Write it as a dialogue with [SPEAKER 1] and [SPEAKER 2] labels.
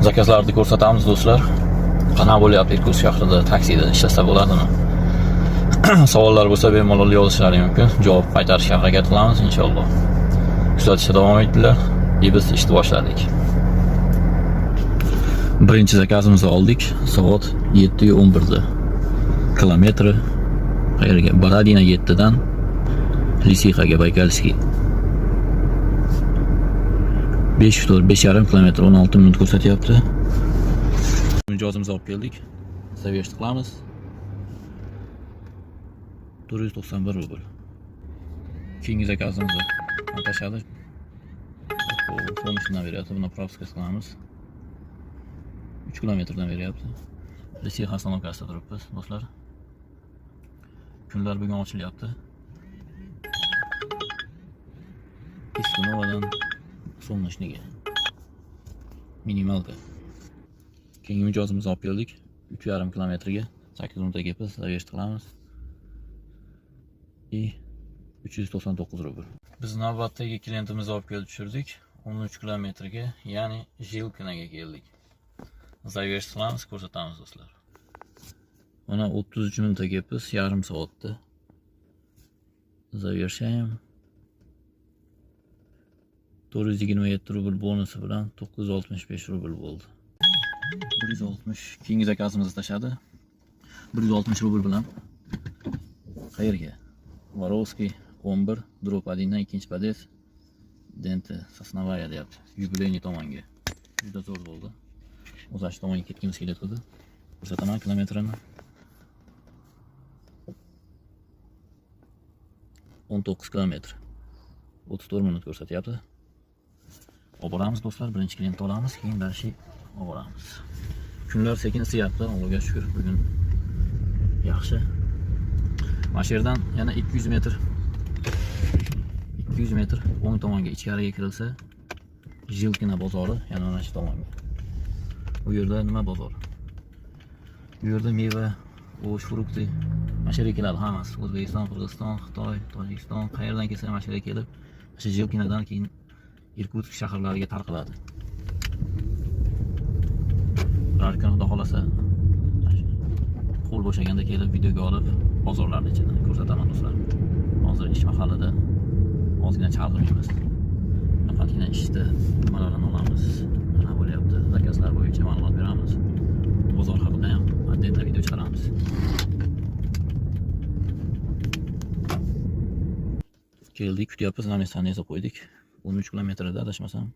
[SPEAKER 1] Zakazlarni ko'rsatamiz do'stlar. Qanaqa bo'lyapti Irkutsk shahrida taksida ishlasa bo'ladimi? Savollar bo'lsa bemalol yozishlari mumkin. Javob qaytarishga harakat qilamiz inshaalloh. Kuzatishda davom etdilar. Biz ishni boshladik. Birinchi zakazimizni oldik. Soat 7:11 da. Kilometri qayerga? Borodina 7 dan Lisixaga Baykalskiy. 5,5 kilometr 16 minut ko'rsatyapti. Mijozimizni olib keldik. Zaviyash qilamiz. 491 rubl. Keyingi zakazimizni tashadi. So'nishdan beryapti. Buni propiska qilamiz. 3 kilometrdan beryapti. Lisixa stanovkasida turibmiz do'stlar. Kunlar bugun ochilyapti. Iskinovadan Solnochniga. Minimalka. Keyingi mijozimizni olib keldik. 3,5 kilometrga 8 minutga biz zaviyash qilamiz. 399 rubl. Biz navbatdagi klientimizni olib kelib tushirdik. 13 kilometrga, ya'ni Jilkinaga keldik. Zaviyash qilamiz, ko'rsatamiz do'stlar. Mana 33 minutga biz yarim soatda zaviyashim. 427 rubl bonusi bilan 965 rubl bo'ldi. 160. Keyingi zakazimizni tashadi. 160 rubl bilan qayerga? Vorovskiy 11, drop 1 dan ikkinchi podez. Dente Sosnovaya deyapti. Yubileyniy tomonga. Juda zo'r bo'ldi. O'zash tomonga ketgimiz kelayotdi. Ko'rsataman kilometrini. 19 kilometr. 34 minut ko'rsatyapti. Olib boramiz do'stlar, birinchi klient olamiz, keyin dashi olib boramiz. Kunlar sekin isiyapti, Allohga shukr, bugun yaxshi. Mana shu yerdan yana 200 metr o'ng tomonga ichkariga kirilsa, Jilkina bozori, yana mana shu tomonga. Bu yerda nima bozor? Bu yerda meva, o'sh, frukti, mana shu yerga keladi hammasi. O'zbekiston, Qirg'iziston, Xitoy, Tojikiston, qayerdan kelsa mana shu yerga kelib, shu Jilkinadan keyin Irkutsk shaharlariga tarqaladi. Biror kun xudo xolasa qo'l bo'shaganda kelib videoga olib bozorlarni ichida ko'rsataman do'stlar. Hozir ish mahallida ozgina chalg'iymiz. Faqatgina ishda nimalarni olamiz, nima bo'lyapti, zakazlar bo'yicha ma'lumot beramiz. Bozor haqida ham attentiv video chiqaramiz. Keldik, kutyapmiz, namestani esa qo'ydik. 13 kilometrda adashmasam